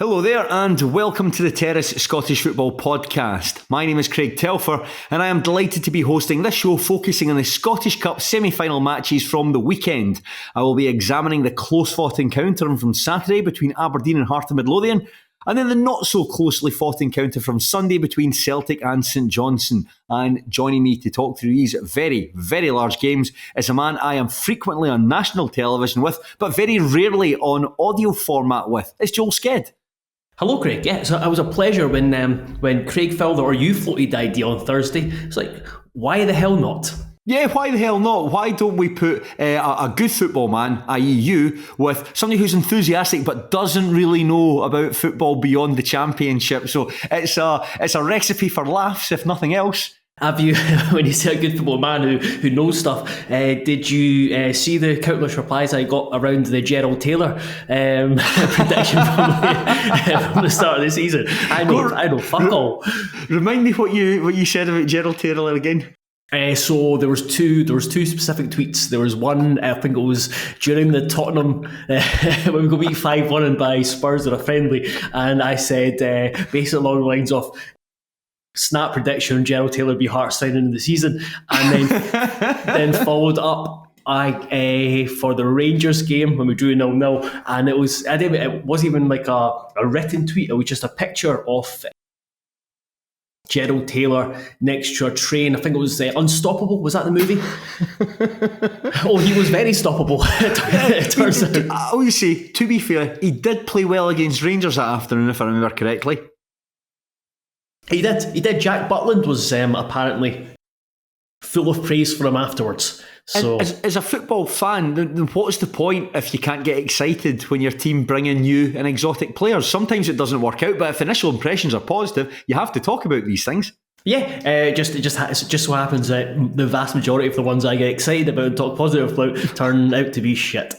Hello there and welcome to the Terrace Scottish Football Podcast. My name is Craig Telfer and I am delighted to be hosting this show focusing on the Scottish Cup semi-final matches from the weekend. I will be examining the close-fought encounter from Saturday between Aberdeen and Heart of Midlothian, and then the not-so-closely fought encounter from Sunday between Celtic and St Johnstone. And joining me to talk through these very, very large games is a man I am frequently on national television with, but very rarely on audio format with. It's Joel Sked. Hello, Craig. Yeah, so it was a pleasure when Craig fell or you floated the idea on Thursday. It's like, why the hell not? Yeah, why the hell not? Why don't we put a good football man, i.e. you, with somebody who's enthusiastic but doesn't really know about football beyond the Championship? So it's a recipe for laughs, if nothing else. Have you, when you say a good football man who knows stuff, did you see the countless replies I got around the Gerald Taylor prediction from the start of the season? I know, fuck all. Remind me what you said about Gerald Taylor again. So there was two specific tweets. There was one, I think it was during the Tottenham when we got beat 5-1 and by Spurs at a friendly, and I said basically along the lines of snap prediction Gerald Taylor be Heart signing in the season, and then followed up for the Rangers game when we drew 0-0, and it wasn't even like a written tweet. It was just a picture of Gerald Taylor next to a train. I think it was Unstoppable. Was that the movie? Oh, he was very stoppable. It turns out. I always say, to be fair, he did play well against Rangers that afternoon, if I remember correctly. He did. Jack Butland was apparently full of praise for him afterwards. So, as a football fan, then what's the point if you can't get excited when your team bring in new and exotic players? Sometimes it doesn't work out, but if initial impressions are positive, you have to talk about these things. Yeah, it just so happens that the vast majority of the ones I get excited about and talk positive about turn out to be shit.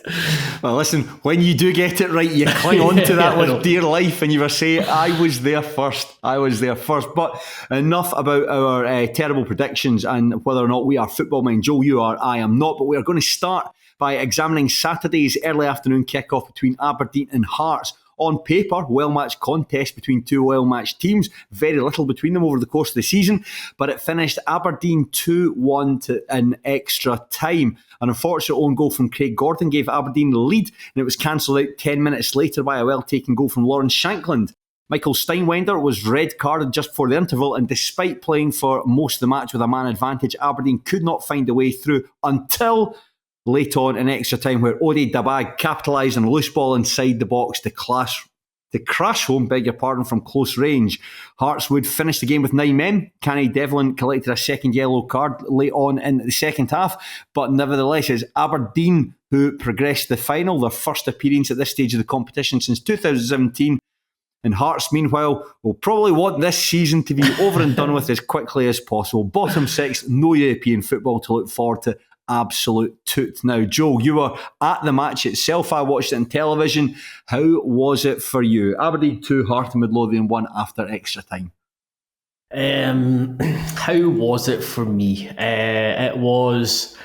Well, listen, when you do get it right, you cling on to that with dear life, and you were saying, I was there first. But enough about our terrible predictions and whether or not we are football men. Joel, you are, I am not, but we are going to start by examining Saturday's early afternoon kickoff between Aberdeen and Hearts. On paper, well-matched contest between two well-matched teams. Very little between them over the course of the season, but it finished Aberdeen 2-1 in extra time. An unfortunate own goal from Craig Gordon gave Aberdeen the lead, and it was cancelled out 10 minutes later by a well-taken goal from Lawrence Shankland. Michael Steinwender was red-carded just before the interval, and despite playing for most of the match with a man advantage, Aberdeen could not find a way through until late on in extra time, where Ode Dabag capitalised on a loose ball inside the box to crash home, from close range. Hearts would finish the game with 9 men. Kenny Devlin collected a second yellow card late on in the second half, but nevertheless, it's Aberdeen who progressed to the final, their first appearance at this stage of the competition since 2017. And Hearts, meanwhile, will probably want this season to be over and done with as quickly as possible. Bottom six, no European football to look forward to. Absolute toot. Now, Joe, you were at the match itself. I watched it on television. How was it for you? Aberdeen 2, Heart of Midlothian 1 after extra time. How was it for me? It was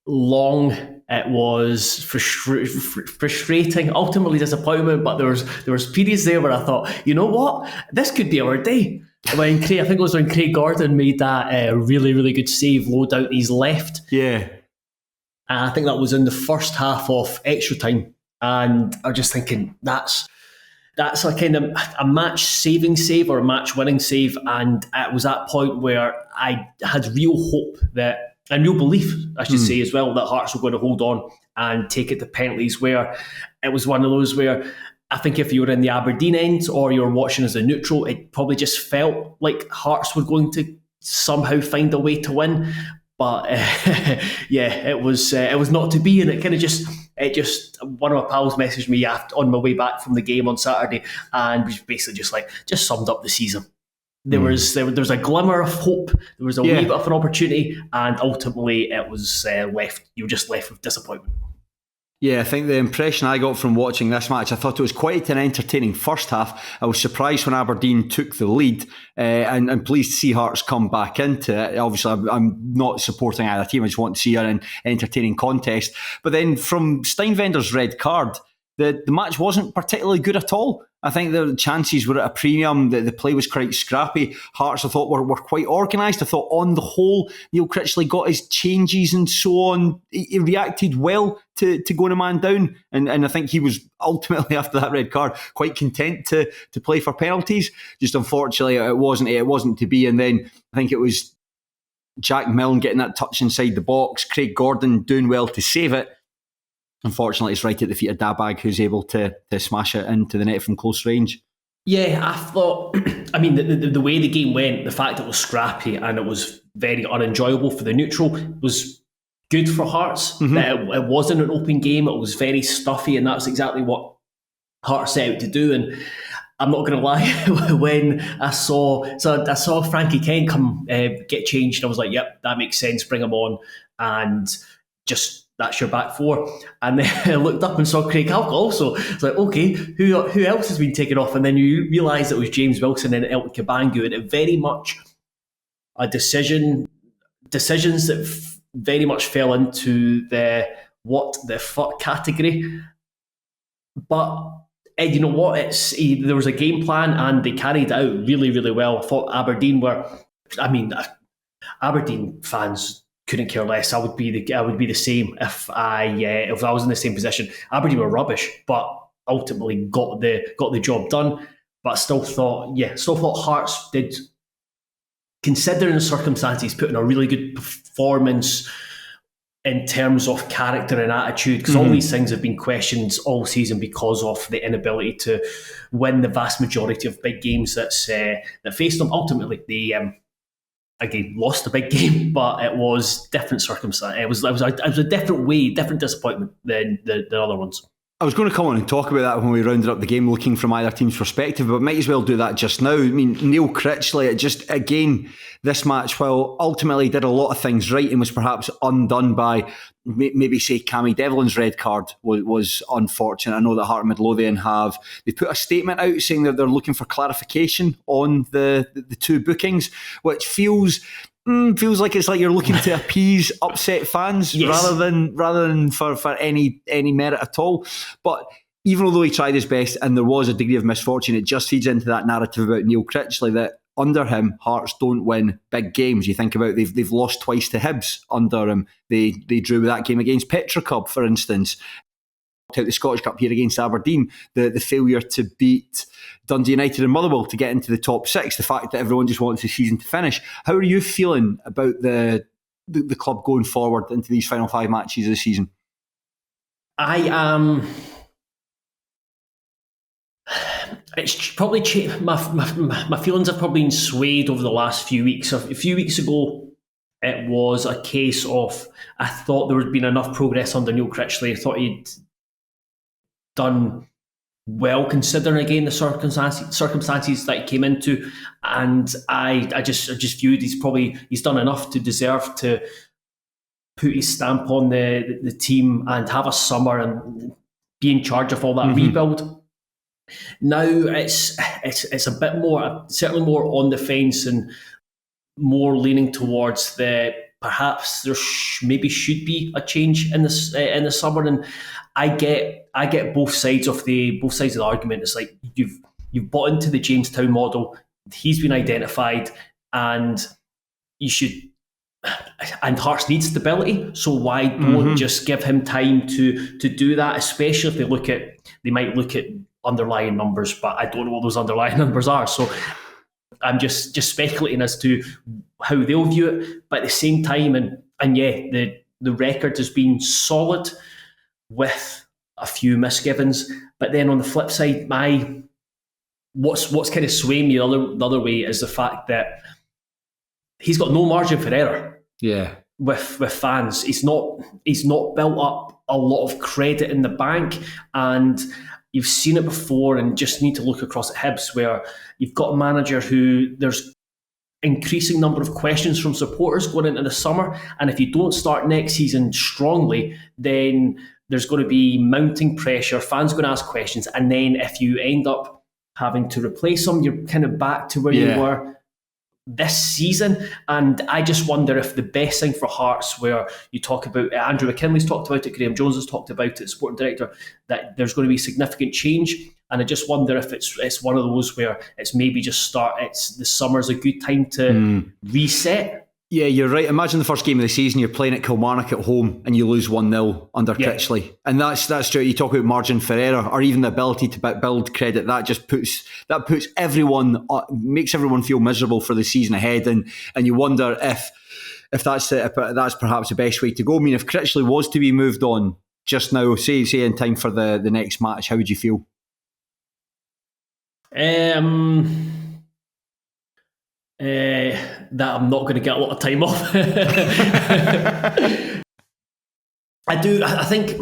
long. It was frustrating, ultimately disappointment. But there was periods there where I thought, you know what, this could be our day. When Craig Gordon made that really, really good save, low down his left. Yeah. And I think that was in the first half of extra time. And I was just thinking, that's a kind of a match-saving save or a match-winning save. And it was that point where I had real hope and real belief, I should say as well, that Hearts were going to hold on and take it to penalties, where it was one of those where I think if you were in the Aberdeen end or you were watching as a neutral, it probably just felt like Hearts were going to somehow find a way to win. But it was not to be, and it one of my pals messaged me on my way back from the game on Saturday, and was basically just summed up the season. There was a glimmer of hope, there was a wee bit of an opportunity, and ultimately it was left. You were just left with disappointment. Yeah, I think the impression I got from watching this match, I thought it was quite an entertaining first half. I was surprised when Aberdeen took the lead, and pleased to see Hearts come back into it. Obviously, I'm not supporting either team. I just want to see an entertaining contest. But then from Steinvender's red card, the match wasn't particularly good at all. I think the chances were at a premium. The play was quite scrappy. Hearts, I thought, were quite organised. I thought, on the whole, Neil Critchley got his changes and so on. He reacted well to going a man down. And I think he was ultimately, after that red card, quite content to play for penalties. Just unfortunately, it wasn't to be. And then I think it was Jack Milne getting that touch inside the box. Craig Gordon doing well to save it. Unfortunately, it's right at the feet of Dabag, who's able to smash it into the net from close range. Yeah, I thought, I mean, the way the game went, the fact it was scrappy and it was very unenjoyable for the neutral was good for Hearts. It wasn't an open game, it was very stuffy, and that's exactly what Hearts set out to do. And I'm not going to lie, when I saw Frankie Kent come get changed, I was like, yep, that makes sense, bring him on, and just that's your back four. And then I looked up and saw Craig Halk also. It's like, okay, who else has been taken off? And then you realise it was James Wilson and Elton Kabangu, and it very much a decisions that very much fell into the what the fuck category. But you know what? There was a game plan and they carried it out really, really well. I thought Aberdeen fans couldn't care less. I would be the same if I was in the same position. Aberdeen were rubbish, but ultimately got the job done. But I still thought Hearts did, considering the circumstances, put in a really good performance in terms of character and attitude, because all these things have been questioned all season because of the inability to win the vast majority of big games that faced them. Ultimately, they again lost a big game, but it was different circumstance. It was a different way, different disappointment than the other ones. I was going to come on and talk about that when we rounded up the game, looking from either team's perspective, but might as well do that just now. I mean, Neil Critchley, this match, while ultimately did a lot of things right and was perhaps undone by maybe, say, Cammy Devlin's red card was unfortunate. I know that Heart of Midlothian they put a statement out saying that they're looking for clarification on the two bookings, which feels like it's like you're looking to appease upset fans, yes, rather than for any merit at all. But even although he tried his best and there was a degree of misfortune, it just feeds into that narrative about Neil Critchley that under him, Hearts don't win big games. You think about they've lost twice to Hibs under him. They drew that game against Petrocub, for instance. Out the Scottish Cup here against Aberdeen, the failure to beat Dundee United and Motherwell to get into the top six, the fact that everyone just wants the season to finish. How are you feeling about the club going forward into these final 5 matches of the season? I am. It's probably my feelings have probably been swayed over the last few weeks. A few weeks ago, it was a case of I thought there had been enough progress under Neil Critchley. I thought he'd done well considering again the circumstances that he came into, and I just viewed he's done enough to deserve to put his stamp on the team and have a summer and be in charge of all that rebuild. Now it's a bit more, certainly more on the fence and more leaning towards perhaps there maybe should be a change in the summer. And I get both sides of the argument. It's like you've bought into the Jamestown model. He's been identified, and you should. And Hearts need stability, so why don't just give him time to do that? Especially if they might look at underlying numbers, but I don't know what those underlying numbers are. So I'm just speculating as to how they'll view it. But at the same time, and yeah, the record has been solid with a few misgivings. But then on the flip side, what's kind of swaying me the other way is the fact that he's got no margin for error. Yeah, with fans, he's not built up a lot of credit in the bank, and you've seen it before. And just need to look across at Hibs, where you've got a manager who there's increasing number of questions from supporters going into the summer, and if you don't start next season strongly, then there's going to be mounting pressure. Fans are going to ask questions, and then if you end up having to replace them, you're kind of back to where you were this season. And I just wonder if the best thing for Hearts, where you talk about, Andrew McKinley's talked about it, Graham Jones has talked about it, sporting director, that there's going to be significant change. And I just wonder if it's one of those where it's maybe just the summer's a good time to reset. Yeah, you're right. Imagine the first game of the season, you're playing at Kilmarnock at home and you lose 1-0 under Critchley. And that's true. You talk about margin for error, or even the ability to build credit. That just puts everyone, makes everyone feel miserable for the season ahead. And you wonder if that's perhaps the best way to go. I mean, if Critchley was to be moved on just now, say in time for the next match, how would you feel? That I'm not going to get a lot of time off. I think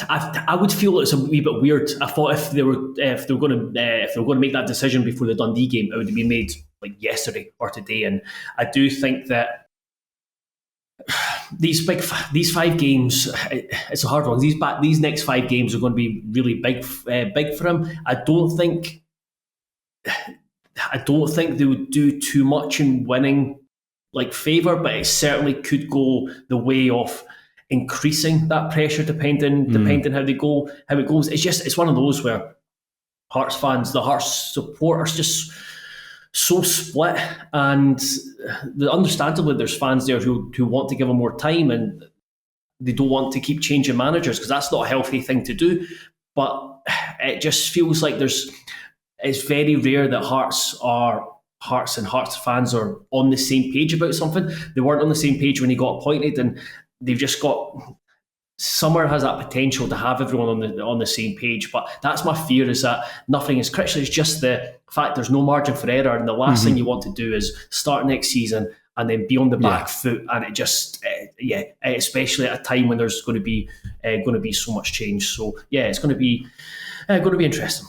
I would feel it's a wee bit weird. I thought if they were going to make that decision before the Dundee game, it would have been made like yesterday or today. And I do think that these 5 games, it's a hard one. These next 5 games are going to be really big for him. I don't think they would do too much in winning favour, but it certainly could go the way of increasing that pressure depending how it goes. It's one of those where Hearts fans, the Hearts support, are just so split, and understandably there's fans there who want to give them more time and they don't want to keep changing managers, because that's not a healthy thing to do. But it just feels like it's very rare that Hearts and Hearts fans are on the same page about something. They weren't on the same page when he got appointed, and they've just got... Summer has that potential to have everyone on the same page, but that's my fear, is that nothing is critical. It's just the fact there's no margin for error, and the last thing you want to do is start next season and then be on the back foot, and it just especially at a time when there's going to be so much change. So it's going to be interesting.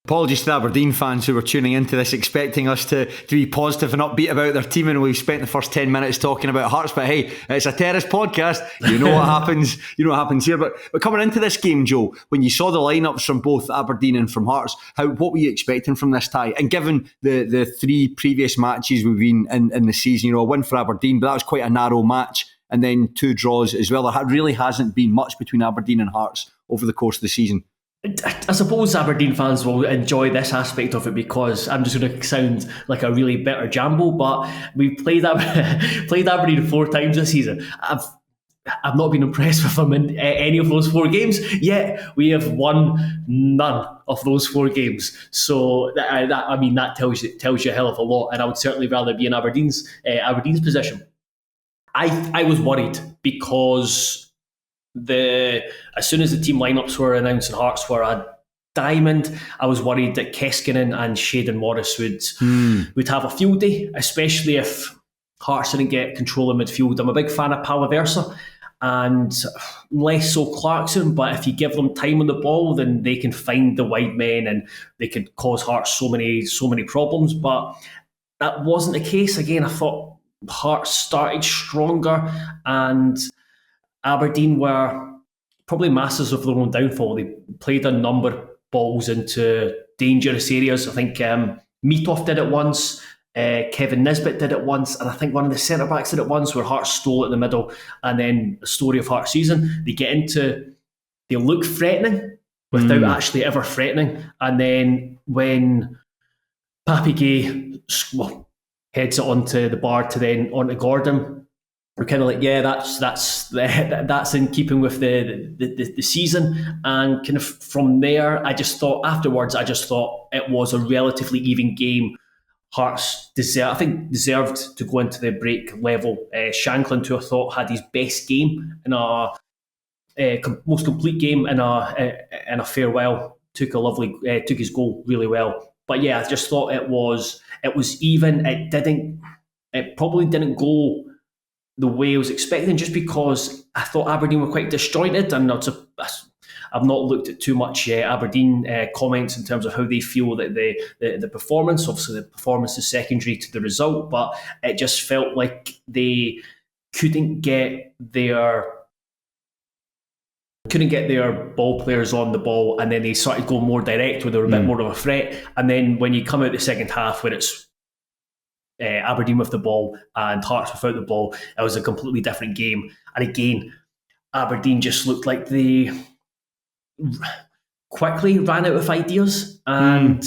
Apologies to the Aberdeen fans who were tuning into this expecting us to be positive and upbeat about their team, and we've spent the first 10 minutes talking about Hearts, but hey, it's a terrace podcast. You know what happens. You know what happens here. But coming into this game, Joe, when you saw the lineups from both Aberdeen and from Hearts, what were you expecting from this tie? And given the 3 previous matches we've been in the season, a win for Aberdeen, but that was quite a narrow match, and then 2 draws as well. There really hasn't been much between Aberdeen and Hearts over the course of the season. I suppose Aberdeen fans will enjoy this aspect of it, because I'm just going to sound like a really bitter Jambo, but we've played Aberdeen 4 times this season. I've not been impressed with them in any of those 4 games, yet we have won none of those 4 games. So that tells you a hell of a lot, and I would certainly rather be in Aberdeen's position. I was worried, because as soon as the team lineups were announced and Hearts were a diamond, I was worried that Keskinen and Shayden Morris would have a field day, especially if Hearts didn't get control of midfield. I'm a big fan of Palaversa and less so Clarkson, but if you give them time on the ball, then they can find the wide men and they can cause Hearts so many problems. But that wasn't the case. Again, I thought Hearts started stronger, and Aberdeen were probably masters of their own downfall. They played a number of balls into dangerous areas. I think Meathoff did it once, Kevin Nisbet did it once, and I think one of the centre-backs did it once, where Hearts stole it in the middle. And then the story of Hearts season, they look threatening without actually ever threatening. And then when Papi Gay heads it onto the bar to then onto Gordon, we're kind of like, that's in keeping with the season. And kind of from there, I just thought it was a relatively even game. Hearts deserved to go into the break level. Shanklin, who I thought had his best game in a most complete game in a farewell, took his goal really well. But I just thought it was even. It probably didn't go the way I was expecting, just because I thought Aberdeen were quite disjointed. I've not looked at too much Aberdeen comments in terms of how they feel that the performance. Obviously, the performance is secondary to the result, but it just felt like they couldn't get their ball players on the ball, and then they started going more direct, where they were a bit more of a threat. And then when you come out the second half, where it's Aberdeen with the ball and Hearts without the ball, it was a completely different game. And again, Aberdeen just looked like they quickly ran out of ideas, and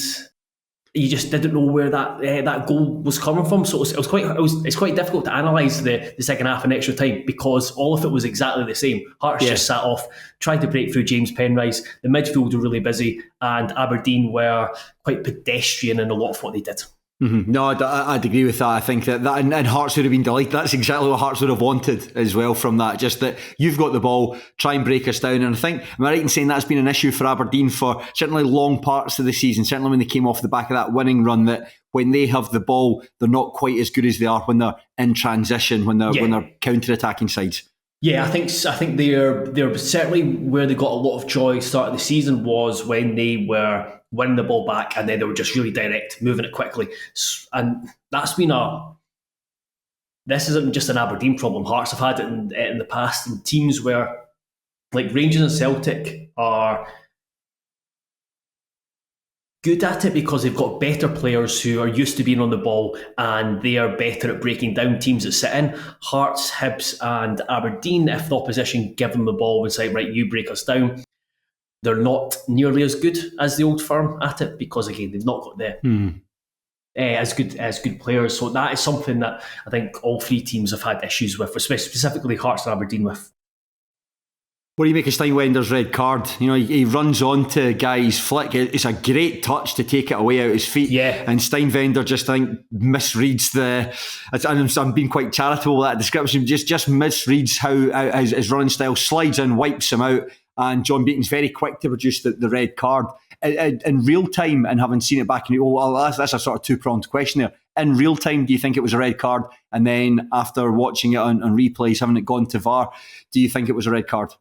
you just didn't know where that goal was coming from. So it's quite difficult to analyse the second half in extra time, because all of it was exactly the same. Hearts just sat off, tried to break through James Penrice. The midfield were really busy, and Aberdeen were quite pedestrian in a lot of what they did. Mm-hmm. No, I'd agree with that. I think that and Hearts would have been delighted. That's exactly what Hearts would have wanted as well from that. Just that you've got the ball, try and break us down. And I think, am I right in saying that's been an issue for Aberdeen for certainly long parts of the season, certainly when they came off the back of that winning run, that when they have the ball, they're not quite as good as they are when they're in transition, when they're counter-attacking sides. Yeah, I think they're certainly where they got a lot of joy start of the season was when they were winning the ball back, and then they were just really direct, moving it quickly. And that's been this isn't just an Aberdeen problem. Hearts have had it in the past, in teams where, like Rangers and Celtic, are good at it because they've got better players who are used to being on the ball, and they are better at breaking down teams that sit in. Hearts, Hibs and Aberdeen, if the opposition give them the ball and say, right, you break us down, they're not nearly as good as the Old Firm at it, because again, they've not got as good players. So that is something that I think all three teams have had issues with, specifically Hearts and Aberdeen with. What do you make of Steinwender's red card? You know, he runs onto Guy's flick. It's a great touch to take it away out his feet. Yeah. And Steinwender just, I think, misreads and I'm being quite charitable with that description, just misreads how his running style, slides in, wipes him out, and John Beaton's very quick to produce the red card. In real time, and having seen it back, that's a sort of two-pronged question there. In real time, do you think it was a red card? And then after watching it on replays, having it gone to VAR, do you think it was a red card?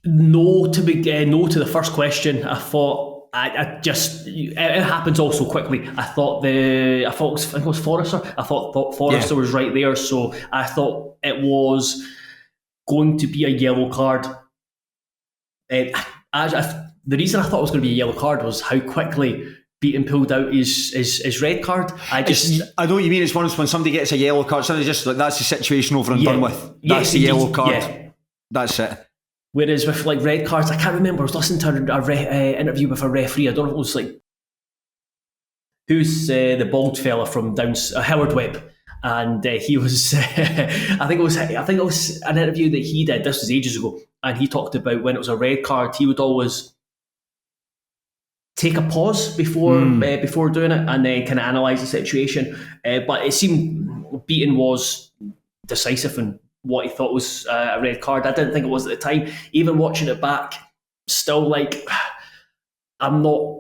No to the first question. I thought it happens all so quickly. I thought it was Forrester. I thought Forrester was right there, so I thought it was going to be a yellow card. The reason I thought it was going to be a yellow card was how quickly Beaton pulled out his red card. I know what you mean. It's when somebody gets a yellow card, somebody just like, that's the situation over and done with. That's the yellow card. Yeah. That's it. Whereas with like red cards, I can't remember. I was listening to an interview with a referee. I don't know if it was like who's the bald fella from down Howard Webb, and he was. I think it was an interview that he did. This was ages ago, and he talked about when it was a red card, he would always take a pause before doing it, and then kind of analyse the situation. But it seemed Beaton was decisive and what he thought was a red card. I didn't think it was at the time. Even watching it back, still I'm not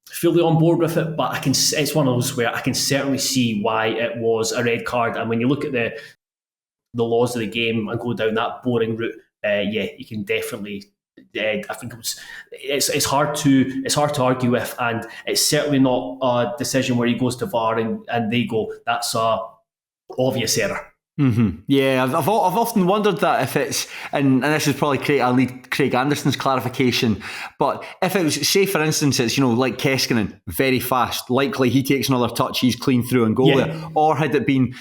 fully on board with it, but it's one of those where I can certainly see why it was a red card. And when you look at the laws of the game and go down that boring route, you can definitely. I think it's hard to argue with, and it's certainly not a decision where he goes to VAR and they go, that's a obvious error. Mm-hmm. Yeah, I've often wondered that if it's, and this is probably I'll need Craig Anderson's clarification, but if it was, say for instance, it's, like Keskinen, very fast, likely he takes another touch, he's clean through and goal there, or had it been,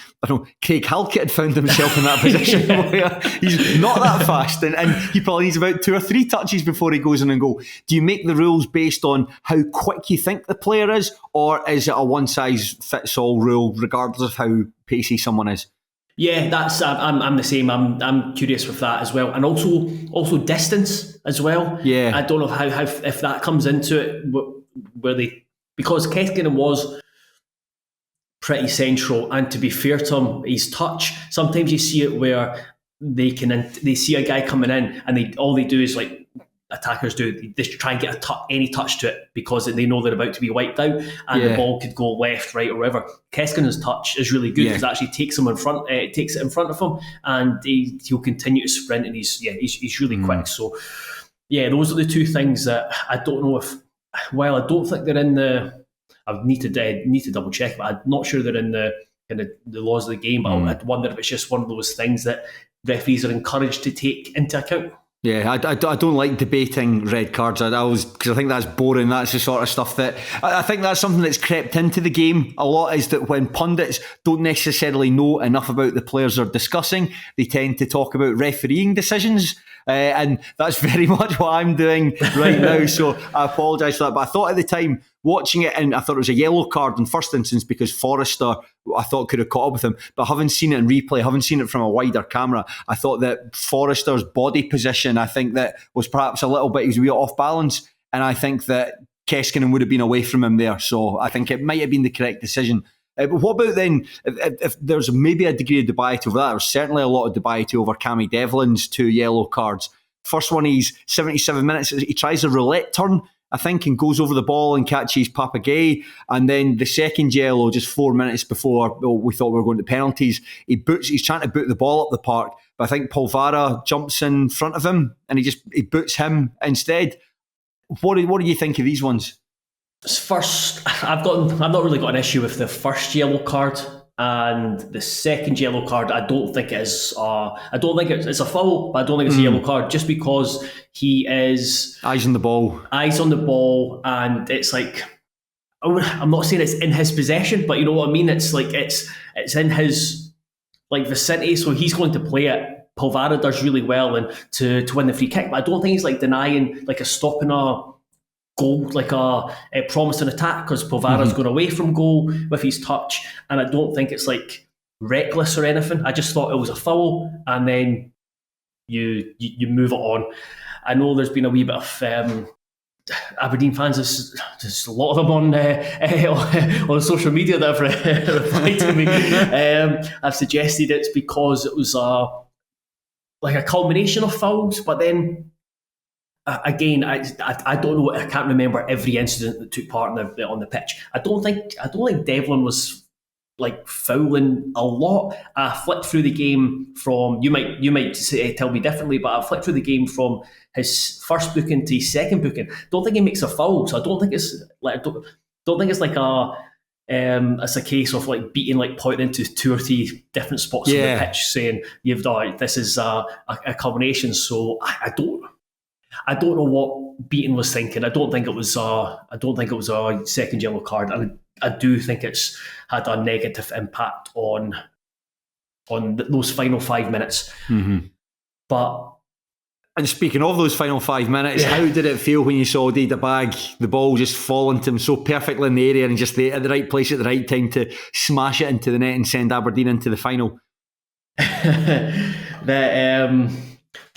Craig Halkett had found himself in that position where he's not that fast, and he probably needs about 2 or 3 touches before he goes in and goal. Do you make the rules based on how quick you think the player is, or is it a one-size-fits-all rule regardless of how pacey someone is? Yeah, that's I'm the same. I'm curious with that as well, and also distance as well. Yeah, I don't know how if that comes into it, because Keskinen was pretty central, and to be fair to him, his touch. Sometimes you see it where they see a guy coming in, and all they do is like attackers do, they try and get any touch to it because they know they're about to be wiped out, and the ball could go left, right, or wherever. Keskinen's touch is really good because it actually takes him in front, takes it in front of him, and he'll continue to sprint, and he's really quick. So those are the two things that I don't know if. While I don't think they're in the, I need to double check, but I'm not sure they're in the kind of the laws of the game. But I'd wonder if it's just one of those things that referees are encouraged to take into account. Yeah, I don't like debating red cards. Because I think that's boring. That's the sort of stuff that I think that's something that's crept into the game a lot. Is that when pundits don't necessarily know enough about the players they're discussing, they tend to talk about refereeing decisions, and that's very much what I'm doing right now. So I apologise for that. But I thought at the time watching it, and I thought it was a yellow card in first instance because Forrester, I thought, could have caught up with him. But having seen it in replay, having seen it from a wider camera, I thought that Forrester's body position, I think that was perhaps a little bit, he was a wee off balance. And I think that Keskinen would have been away from him there. So I think it might have been the correct decision. But what about then, if there's maybe a degree of debate over that, there's certainly a lot of debate over Cammy Devlin's 2 yellow cards. First one, he's 77 minutes, he tries a roulette turn, I think, and goes over the ball and catches Papagay. And then the second yellow, just 4 minutes before we thought we were going to penalties, he's trying to boot the ball up the park. But I think Polvara jumps in front of him and he boots him instead. What do you think of these ones? First, I've not really got an issue with the first yellow card, and the second yellow card, I don't think it is. I don't think it's a foul, but I don't think it's a yellow card, just because he is eyes on the ball, and it's like, I'm not saying it's in his possession, but you know what I mean. It's like it's in his like vicinity, so he's going to play it. Polvara does really well and to win the free kick, but I don't think he's like denying like a stopping a goal, like a promising attack, because Polvara's gone away from goal with his touch, and I don't think it's like reckless or anything. I just thought it was a foul, and then you move it on. I know there's been a wee bit of Aberdeen fans, there's a lot of them on social media that have replied to me. I've suggested it's because it was like a culmination of fouls, but then again, I don't know. I can't remember every incident that took part on the pitch. I don't think Devlin was like fouling a lot. I flicked through the game from, you might tell me differently, but I flicked through the game from his first booking to his second booking. Don't think he makes a foul, so I don't think it's like don't think it's like it's a case of like beating, like pointing into 2 or 3 different spots on the pitch, saying you've done this is a combination. So I don't know what Beaton was thinking. I don't think it was a second yellow card, and I do think it's had a negative impact on those final 5 minutes. But and speaking of those final 5 minutes, how did it feel when you saw Dida Bag, the ball just fall into him so perfectly in the area and just at the right place at the right time to smash it into the net and send Aberdeen into the final? The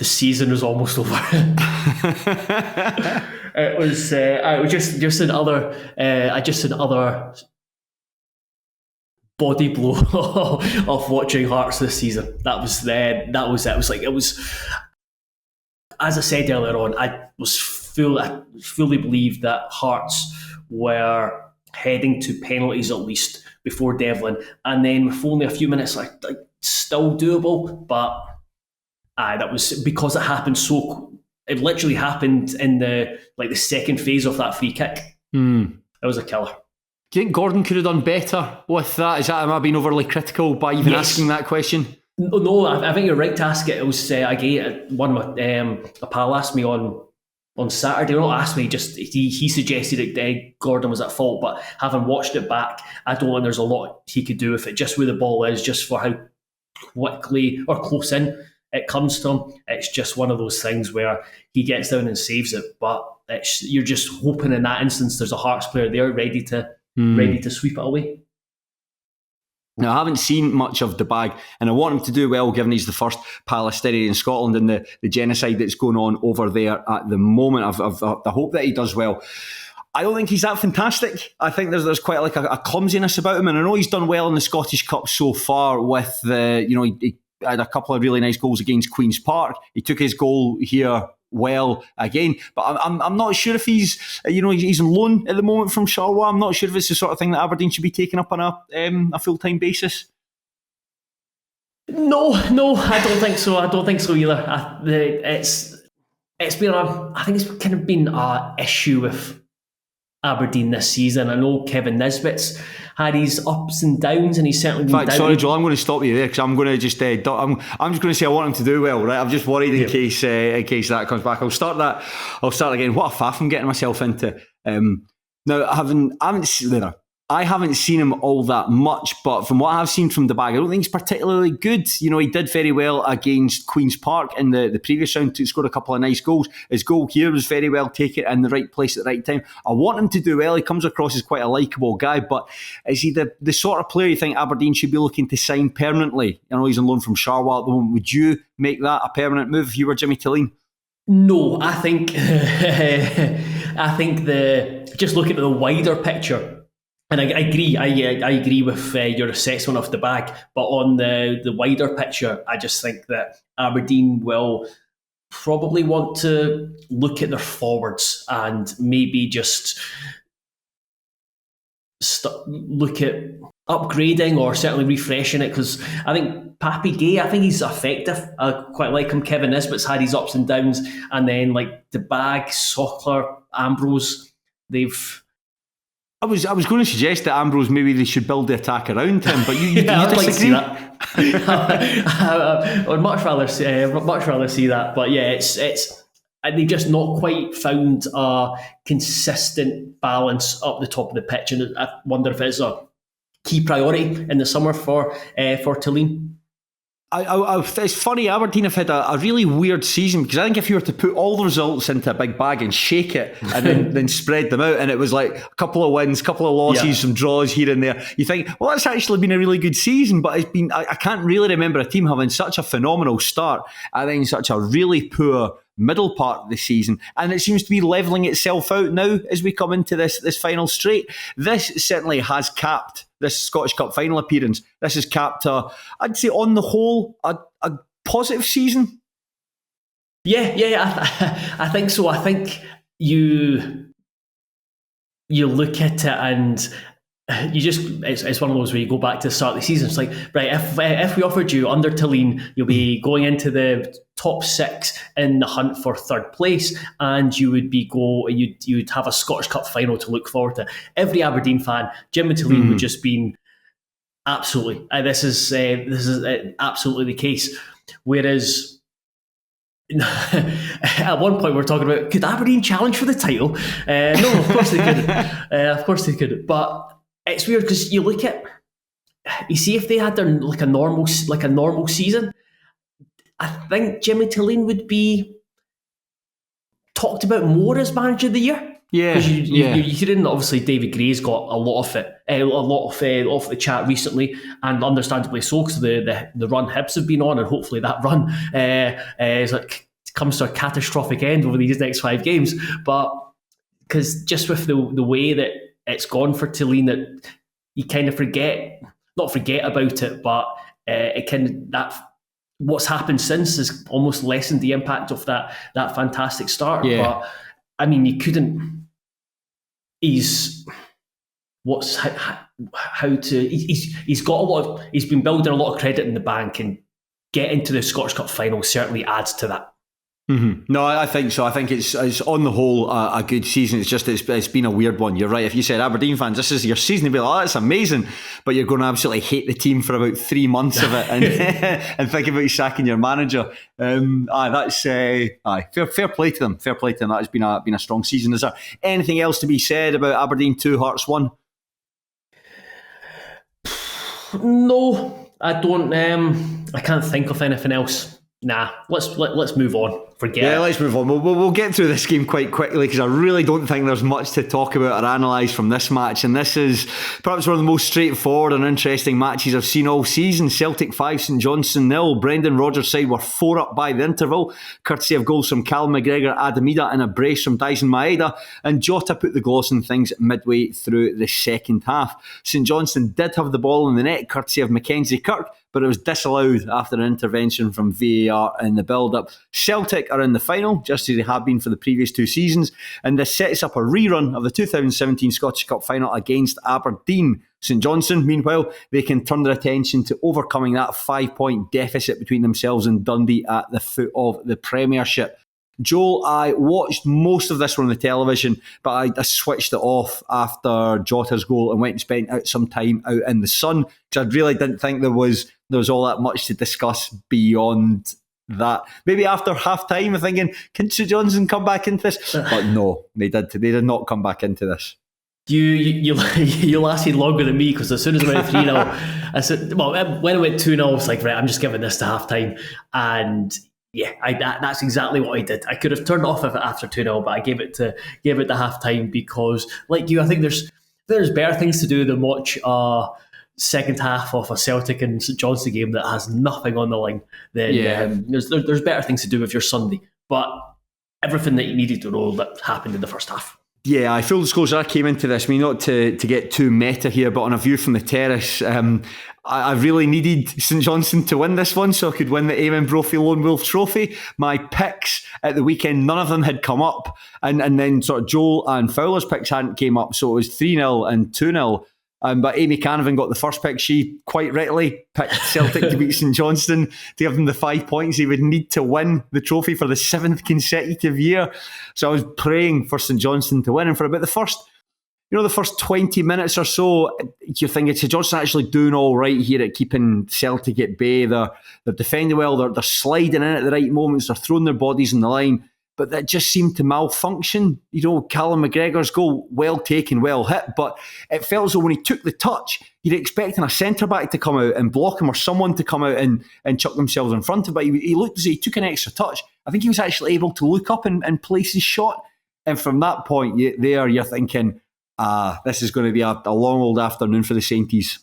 season was almost over. It was just another body blow of watching Hearts this season. That was it. It was, as I said earlier on, I fully believed that Hearts were heading to penalties at least before Devlin, and then with only a few minutes, like still doable, but. That was because it happened it literally happened in the second phase of that free kick. It was a killer. Do you think Gordon could have done better with that? Am I being overly critical by even asking that question? No, I think you're right to ask it. It was again, one of my a pal asked me on Saturday. Not asked me, just he suggested that Gordon was at fault. But having watched it back, I don't think there's a lot he could do with it. Just where the ball is, just for how quickly or close in it comes to him. It's just one of those things where he gets down and saves it, but you're just hoping in that instance there's a Hearts player there ready to sweep it away. Now, I haven't seen much of the Bag, and I want him to do well, given he's the first Palestinian in Scotland and the genocide that's going on over there at the moment. I hope that he does well. I don't think he's that fantastic. I think there's quite like a clumsiness about him, and I know he's done well in the Scottish Cup so far with he had a couple of really nice goals against Queen's Park. He took his goal here well again, but I'm not sure if he's on loan at the moment from Charleroi. I'm not sure if it's the sort of thing that Aberdeen should be taking up on a full-time basis. No, I don't think so. I don't think so either. I think it's kind of been an issue with Aberdeen this season. I know Kevin Nisbet's had his ups and downs, and he's certainly been In fact, doubted. sorry, Joel, I'm going to stop you there because I'm going to just I'm just going to say I want him to do well, right? I'm just worried in case that comes back. I'll start again. What a faff I'm getting myself into. Now, I haven't seen him all that much, but from what I've seen from the bag, I don't think he's particularly good. You know, he did very well against Queen's Park in the previous round, scored a couple of nice goals. His goal here was very well taken in the right place at the right time. I want him to do well. He comes across as quite a likeable guy, but is he the sort of player you think Aberdeen should be looking to sign permanently? I know he's on loan from Charleroi at the moment. Would you make that a permanent move if you were Jimmy Tilleen? No, I think just looking at the wider picture. And I agree. I agree with your assessment of the bag, but on the wider picture, I just think that Aberdeen will probably want to look at their forwards and maybe just look at upgrading or certainly refreshing it, because I think Pappy Gay, I think he's effective. I quite like him. Kevin Nisbet's had his ups and downs, and then like the bag, Sockler, Ambrose, they've. I was going to suggest that Ambrose maybe they should build the attack around him, but you I'd like to see disagree? that. I would much rather see that, but yeah, it's they've just not quite found a consistent balance up the top of the pitch, and I wonder if it's a key priority in the summer for Tilleen. It's funny, Aberdeen have had a really weird season, because I think if you were to put all the results into a big bag and shake it and then spread them out, and it was like a couple of wins, couple of losses, some draws here and there, you think, well, that's actually been a really good season, but it's been, I can't really remember a team having such a phenomenal start and then such a really poor middle part of the season, and it seems to be levelling itself out now as we come into this final straight. This certainly has capped this Scottish Cup final appearance. This has capped I'd say on the whole a positive season. I think so. I think you look at it and you just, it's one of those where you go back to the start of the season. It's like, right, if we offered you under Tilleen, you'll be going into the top 6 in the hunt for third place, and you would you'd have a Scottish Cup final to look forward to. Every Aberdeen fan, Jim Tilleen would just been absolutely. This is absolutely the case. Whereas at one point we were talking about, could Aberdeen challenge for the title? No, of course they couldn't. Of course they couldn't. But it's weird because you see if they had their like a normal season, I think Jimmy Tilleen would be talked about more as manager of the year. Yeah, because you're hearing obviously David Gray's got a lot of it, a lot of the chat recently, and understandably so, because the run Hibs have been on, and hopefully that run comes to a catastrophic end over these next 5 games. But because just with the way that it's gone for Tilleen, that you kind of not forget about it, but what's happened since has almost lessened the impact of that fantastic start. Yeah. But I mean, you couldn't. He's got a lot. He's been building a lot of credit in the bank, and getting to the Scottish Cup final certainly adds to that. Mm-hmm. No, I think so. I think it's on the whole a good season. It's just it's been a weird one. You're right. If you said Aberdeen fans, this is your season, they'd be like, oh, that's amazing, but you're going to absolutely hate the team for about 3 months of it, and and think about sacking your manager. That's fair play to them. Fair play to them. That has been a strong season. Is there anything else to be said about Aberdeen 2, Hearts 1? No, I don't. I can't think of anything else. Nah, let's move on. Forget it. Let's move on. We'll get through this game quite quickly, because I really don't think there's much to talk about or analyse from this match, and this is perhaps one of the most straightforward and interesting matches I've seen all season. Celtic 5, St Johnstone 0. Brendan Rodgers' side were 4 up by the interval, courtesy of goals from Callum McGregor, Adamida, and a brace from Dyson Maeda, and Jota put the gloss on things midway through the second half. St Johnstone did have the ball in the net, courtesy of Mackenzie Kirk, but it was disallowed after an intervention from VAR in the build-up. Celtic are in the final, just as they have been for the previous 2 seasons, and this sets up a rerun of the 2017 Scottish Cup final against Aberdeen. St Johnstone, meanwhile, they can turn their attention to overcoming that 5-point deficit between themselves and Dundee at the foot of the Premiership. Joel, I watched most of this one on the television, but I switched it off after Jota's goal and went and spent some time out in the sun, because I really didn't think there was all that much to discuss beyond that. Maybe after half time, I'm thinking, can St Johnstone come back into this? But no, they did not come back into this. You lasted longer than me, because as soon as I went 3-0, I said, well, when I went 2-0, I was like, right, I'm just giving this to half time. And yeah, that's exactly what I did. I could have turned off after 2-0, but I gave it to half time, because, like you, I think there's better things to do than watch second half of a Celtic and St Johnstone game that has nothing on the line. Then there's better things to do with your Sunday. But everything that you needed to know that happened in the first half. Yeah, I full disclosure, I came into this, not to get too meta here, but on a view from the terrace, I really needed St Johnstone to win this one so I could win the Eamon Brophy Lone Wolf Trophy. My picks at the weekend, none of them had come up, and then sort of Joel and Fowler's picks hadn't came up, so it was 3-0 and 2-0. But Amy Canavan got the first pick. She quite rightly picked Celtic to beat St Johnstone to give them the 5 points they would need to win the trophy for the 7th consecutive year. So I was praying for St Johnstone to win. And for about the first 20 minutes or so, you're thinking St Johnstone actually doing all right here at keeping Celtic at bay. They're defending well. They're sliding in at the right moments. They're throwing their bodies on the line. But that just seemed to malfunction. Callum McGregor's goal, well taken, well hit, but it felt as though when he took the touch, you'd expecting a centre-back to come out and block him, or someone to come out and chuck themselves in front of him. But he looked as though he took an extra touch. I think he was actually able to look up and place his shot. And from that point, you're thinking, this is going to be a long old afternoon for the Sainties.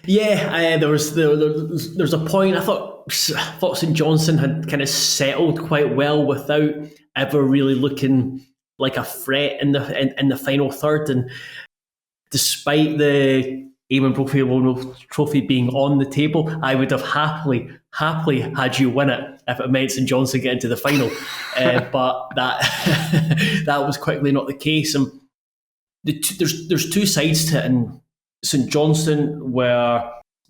Yeah, there was a point. I thought St Johnstone had kind of settled quite well without ever really looking like a threat in the final third. And despite the Eamon Brophy Trophy being on the table, I would have happily had you win it if it meant St Johnstone get into the final. But that was quickly not the case. And there's two sides to it. And St Johnstone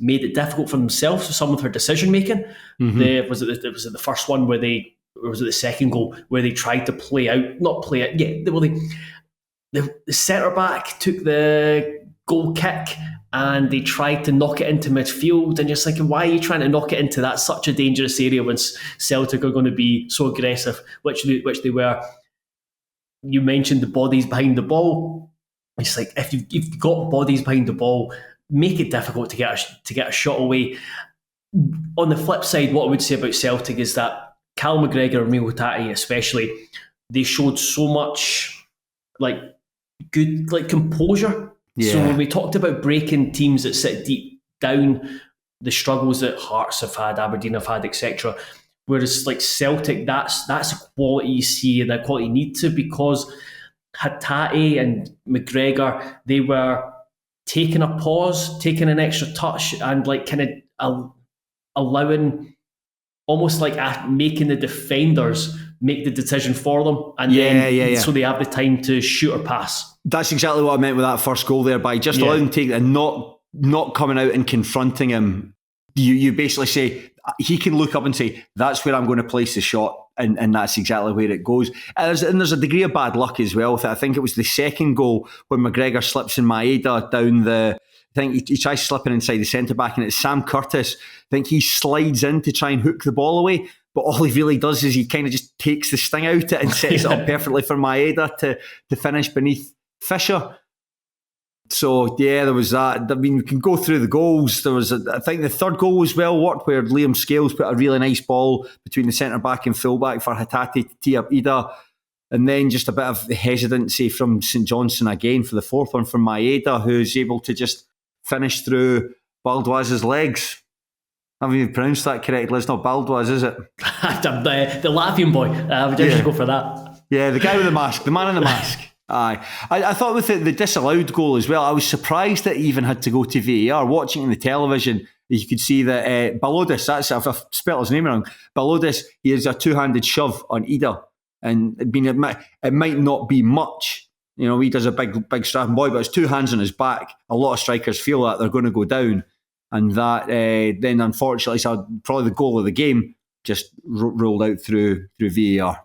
made it difficult for themselves with some of their decision making. Mm-hmm. Was it the first one or was it the second goal where they tried to the centre back took the goal kick and they tried to knock it into midfield, and you're thinking, why are you trying to knock it into that? Such a dangerous area when Celtic are going to be so aggressive, which they were. You mentioned the bodies behind the ball. It's like, if you've got bodies behind the ball, make it difficult to get a shot away. On the flip side, what I would say about Celtic is that Cal McGregor and Mio Hatate especially, they showed so much good composure. Yeah. So when we talked about breaking teams that sit deep down, the struggles that Hearts have had, Aberdeen have had, etc. Whereas Celtic, that's a quality you see and a quality you need to, because Hatate and McGregor, they were taking a pause, taking an extra touch, and kind of allowing, almost making the defenders make the decision for them, and so they have the time to shoot or pass. That's exactly what I meant with that first goal there. By just allowing him to take it and not coming out and confronting him, you basically say he can look up and say, that's where I'm going to place the shot. And that's exactly where it goes. And there's a degree of bad luck as well with it. I think it was the second goal when McGregor slips in Maeda down I think he tries slipping inside the centre-back, and it's Sam Curtis. I think he slides in to try and hook the ball away, but all he really does is he kind of just takes the sting out it and sets it up perfectly for Maeda to finish beneath Fisher. So, yeah, there was that. I mean, we can go through the goals. There was, I think the third goal was well worked, where Liam Scales put a really nice ball between the centre-back and full-back for Hatate to tee up Ida. And then just a bit of hesitancy from St Johnstone again for the fourth one from Maeda, who's able to just finish through Baldois's legs. I haven't even pronounced that correctly. It's not Baldois, is it? The Latvian boy. I would just go for that. Yeah, the guy with the mask, the man in the mask. Aye. I thought with the disallowed goal as well, I was surprised that he even had to go to VAR. Watching on the television, you could see that Balodis, that's if I've spelled his name wrong, Balodis, he has a two-handed shove on Ida. And it might not be much. He does a big strapping boy, but it's two hands on his back. A lot of strikers feel that they're going to go down. And that then, unfortunately, is probably the goal of the game. just ruled out through VAR.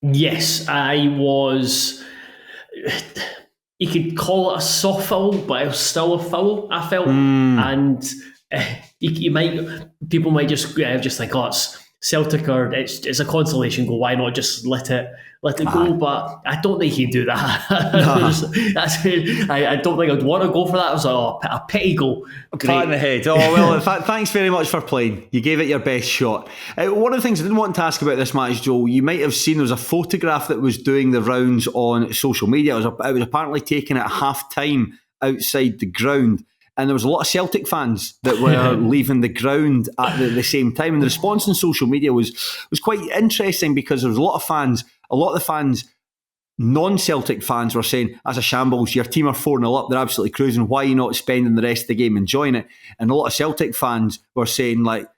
Yes, I was. You could call it a soft foul, but it was still a foul, I felt. And people might just think, oh, it's Celtic, or it's a consolation goal. Why not just let it go? But I don't think he'd do that. I don't think I'd want to go for that. It was a pity goal. Pat in the head. Oh, well, thanks very much for playing. You gave it your best shot. One of the things I didn't want to ask about this match, Joel, you might have seen there was a photograph that was doing the rounds on social media. It was apparently taken at half-time outside the ground. And there was a lot of Celtic fans that were leaving the ground at the same time. And the response on social media was quite interesting, because there was a lot of the fans, non-Celtic fans, were saying, as a shambles, your team are 4-0 up, they're absolutely cruising, why are you not spending the rest of the game enjoying it? And a lot of Celtic fans were saying, like,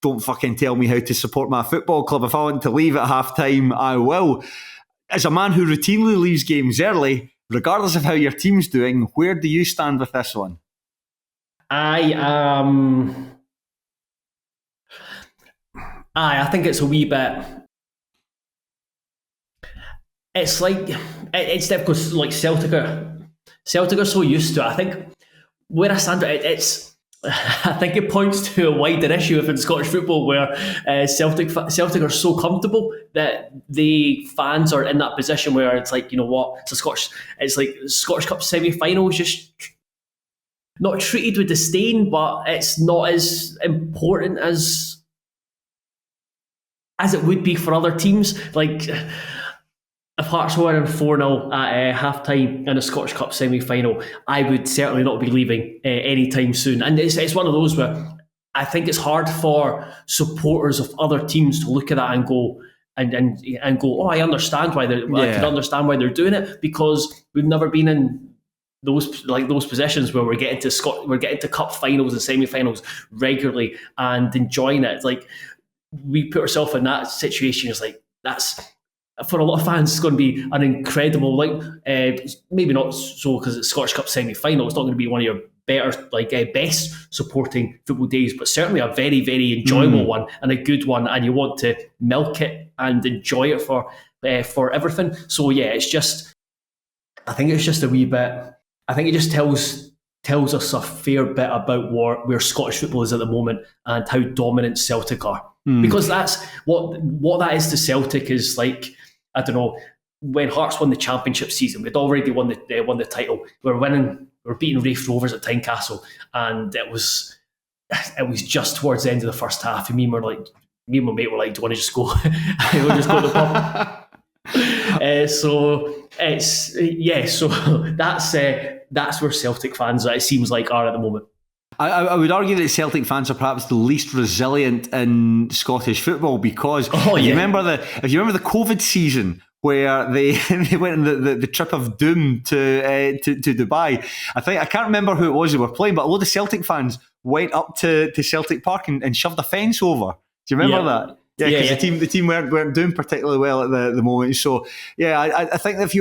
don't fucking tell me how to support my football club. If I want to leave at half-time, I will. As a man who routinely leaves games early, regardless of how your team's doing, where do you stand with this one? I think it's a wee bit. It's like it's difficult. Like Celtic are so used to it. I think where I stand, I think it points to a wider issue in Scottish football, where Celtic are so comfortable that the fans are in that position where it's like, you know what, it's like Scottish Cup semi-finals, just not treated with disdain, but it's not as important as it would be for other teams. Like, if Hearts were in 4-0 at half-time in a Scottish Cup semi-final, I would certainly not be leaving anytime soon. And it's one of those where I think it's hard for supporters of other teams to look at that and go, and go, oh, I understand why I can understand why they're doing it, because we've never been in those positions where we're getting to cup finals and semi-finals regularly and enjoying it. It's like, we put ourselves in that situation. It's like, that's, for a lot of fans, it's going to be an incredible, maybe not so because it's Scottish Cup semi-final, it's not going to be one of your better, best supporting football days, but certainly a very, very enjoyable one and a good one, and you want to milk it and enjoy it for everything. So yeah, I think it's just a wee bit. I think it just tells us a fair bit about where Scottish football is at the moment and how dominant Celtic are. Because that's what that is to Celtic is like, I don't know, when Hearts won the championship season, we'd already won the title. We were beating Rafe Rovers at Tynecastle, and it was just towards the end of the first half. And me and my mate were like, do you want to just go? We'll just go to the pub. So that's where Celtic fans, it seems like, are at the moment. I would argue that Celtic fans are perhaps the least resilient in Scottish football, because if you remember the COVID season where they went on the trip of doom to Dubai. I can't remember who it was they were playing, but a load of Celtic fans went up to Celtic Park and shoved a fence over. Do you remember that? Yeah, because the team weren't doing particularly well at the moment. So yeah, I think if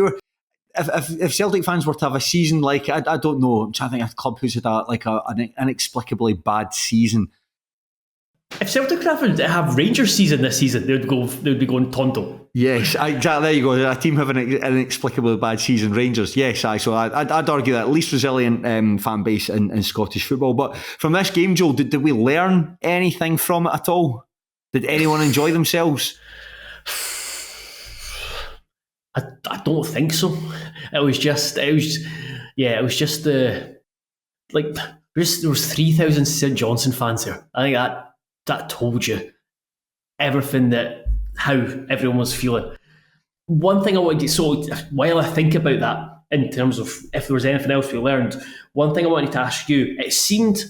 Celtic fans were to have a season like, I don't know, I'm trying to think of a club who's had an inexplicably bad season. If Celtic could have Rangers season this season, they'd be going tonto. Yes, exactly. There you go. A team having an inexplicably bad season, Rangers. Yes, so I'd argue that least resilient fan base in Scottish football. But from this game, Joel, did we learn anything from it at all? Did anyone enjoy themselves? I don't think so. It was just there was 3,000 St Johnstone fans here. I think that told you everything, that how everyone was feeling. One thing I wanted to, so while I think about that in terms of if there was anything else we learned, one thing I wanted to ask you, it seemed,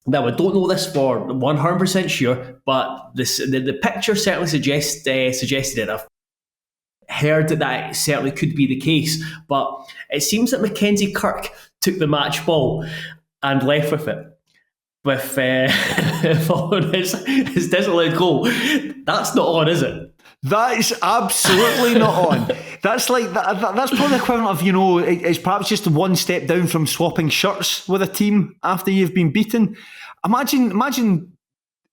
now I don't know this for 100% sure, but the picture certainly suggested it. I've heard that certainly could be the case, but it seems that Mackenzie Kirk took the match ball and left with it, with following his disallowed goal. That's not on, is it? That is absolutely not on. That's like that's probably the equivalent of, it's perhaps just one step down from swapping shirts with a team after you've been beaten. Imagine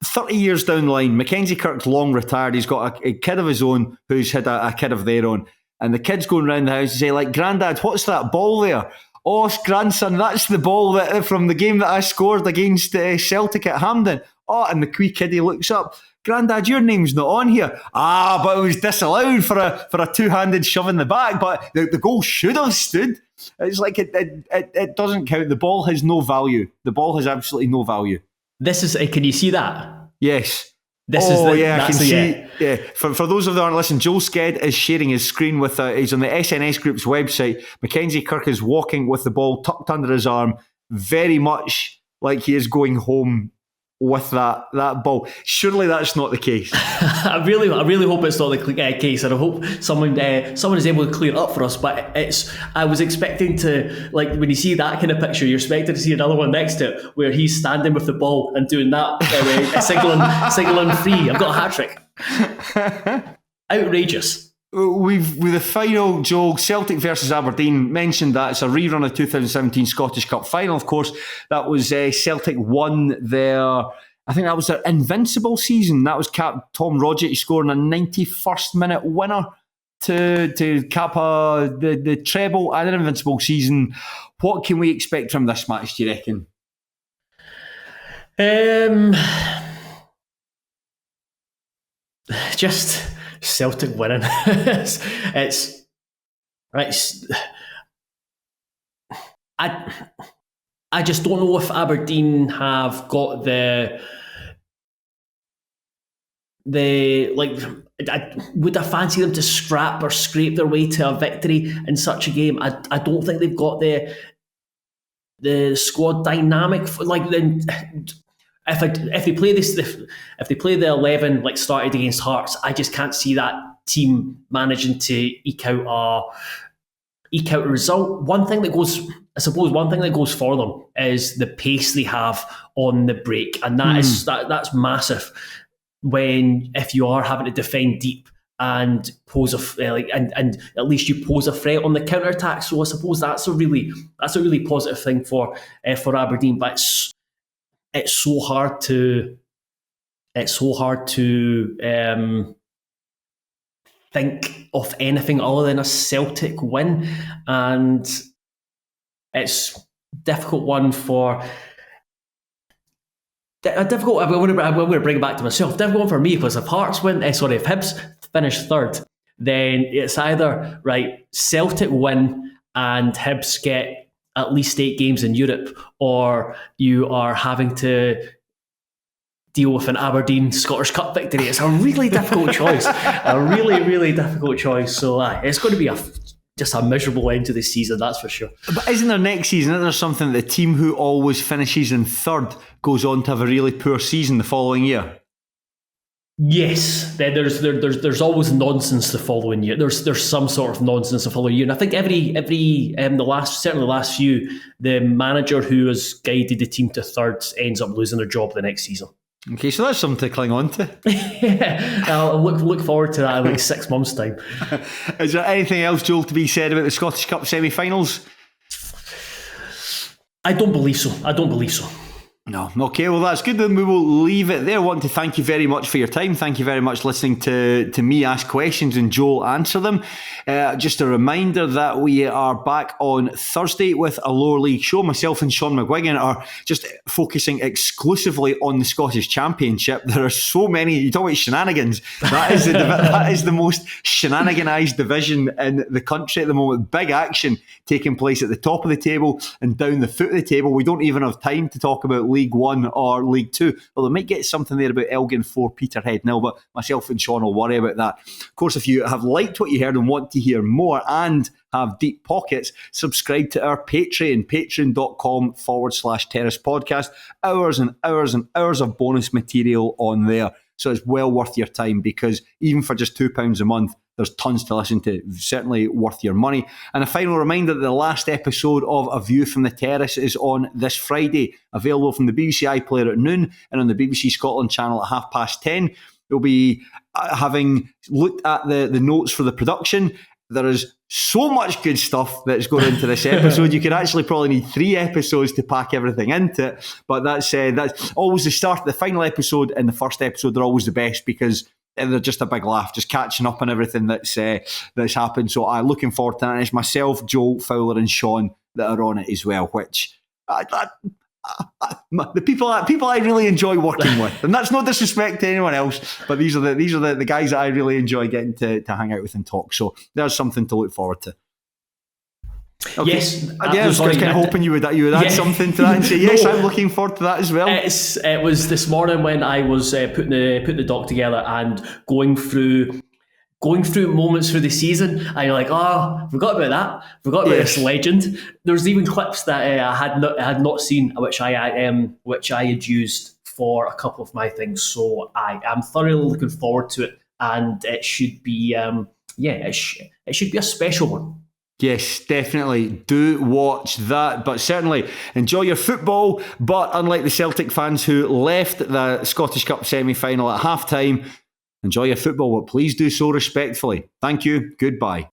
30 years down the line, Mackenzie Kirk's long retired. He's got a kid of his own who's had a kid of their own. And the kid's going around the house and say, like, Grandad, what's that ball there? Oh, grandson, that's the ball from the game that I scored against Celtic at Hampden. Oh, and the wee kiddie looks up. Grandad, your name's not on here. Ah, but it was disallowed for a two-handed shove in the back, but the goal should have stood. It's like it doesn't count. The ball has no value. The ball has absolutely no value. This is, can you see that? Yes. I can see. Yeah. For those of you that aren't listening, Joel Sked is sharing his screen with. He's on the SNS Group's website. Mackenzie Kirk is walking with the ball tucked under his arm, very much like he is going home with that ball. Surely that's not the case. I really hope it's not the case, and I hope someone is able to clear it up for us. But I was expecting to, like, when you see that kind of picture, you're expecting to see another one next to it where he's standing with the ball and doing that, signaling free. I've got a hat trick. Outrageous. With the final, Joel, Celtic versus Aberdeen, mentioned that it's a rerun of 2017 Scottish Cup final. Of course, that was Celtic won their, I think that was their invincible season. That was Tom Rogic scoring a 91st minute winner to cap the treble and an invincible season. What can we expect from this match, do you reckon? Just Celtic winning. it's I just don't know if Aberdeen have got the would I fancy them to scrap or scrape their way to a victory in such a game? I don't think they've got the squad dynamic for, like, if they play this, if they play the 11 like started against Hearts, I just can't see that team managing to eke out a result. One thing that goes for them is the pace they have on the break, and that's massive. If you are having to defend deep and pose and at least you pose a threat on the counter attack. So I suppose that's a really positive thing for Aberdeen, but it's so hard to think of anything other than a Celtic win, and it's difficult one for I'm going to bring it back to myself. Difficult one for me because if Hibs finish third, then it's either Celtic win and Hibs get at least 8 games in Europe, or you are having to deal with an Aberdeen Scottish Cup victory. It's a really difficult choice. A really, really difficult choice. So it's going to be just a miserable end to the season, that's for sure. But isn't there next season, isn't there something that the team who always finishes in third goes on to have a really poor season the following year? Yes, there's always nonsense the following year. There's some sort of nonsense the following year, and I think the last few, the manager who has guided the team to third ends up losing their job the next season. Okay, so that's something to cling on to. Yeah, I'll look forward to that in like 6 months' time. Is there anything else, Joel, to be said about the Scottish Cup semi-finals? I don't believe so. No. Okay, well, that's good. Then we will leave it there. I want to thank you very much for your time. Thank you very much listening to me ask questions and Joel answer them. Just a reminder that we are back on Thursday with a lower league show. Myself and Sean McGuigan are just focusing exclusively on the Scottish Championship. There are so many, you talk about shenanigans. That is the most shenaniganised division in the country at the moment. Big action taking place at the top of the table and down the foot of the table. We don't even have time to talk about League One or League Two. Well, they might get something there about Elgin 4, Peterhead 0, but myself and Sean will worry about that. Of course, if you have liked what you heard and want to hear more and have deep pockets, subscribe to our Patreon, patreon.com/Terrace Podcast. Hours and hours and hours of bonus material on there. So it's well worth your time, because even for just £2 a month, there's tons to listen to. Certainly worth your money. And a final reminder that the last episode of A View from the Terrace is on this Friday, available from the BBC iPlayer at noon and on the BBC Scotland channel at 10:30. We'll be having looked at the notes for the production. Yeah. There is so much good stuff that's going into this episode. You could actually probably need 3 episodes to pack everything into it. But that's always the start. The final episode and the first episode are always the best because they're just a big laugh, just catching up on everything that's happened. So I'm looking forward to that. And it's myself, Joe, Fowler, and Sean that are on it as well, which the people I really enjoy working with, and that's no disrespect to anyone else, but these are the guys that I really enjoy getting to hang out with and talk. So there's something to look forward to. Okay. Yes, I was kind of hoping you would add something to that and say yes. I'm looking forward to that as well. It was this morning when I was putting the doc together and going through moments through the season, and you're like, forgot about that. Forgot about this legend. There's even clips that I had not seen, which I had used for a couple of my things. So I am thoroughly looking forward to it, and it should be it should be a special one. Yes, definitely do watch that, but certainly enjoy your football. But unlike the Celtic fans who left the Scottish Cup semi-final at half-time, enjoy your football, but please do so respectfully. Thank you. Goodbye.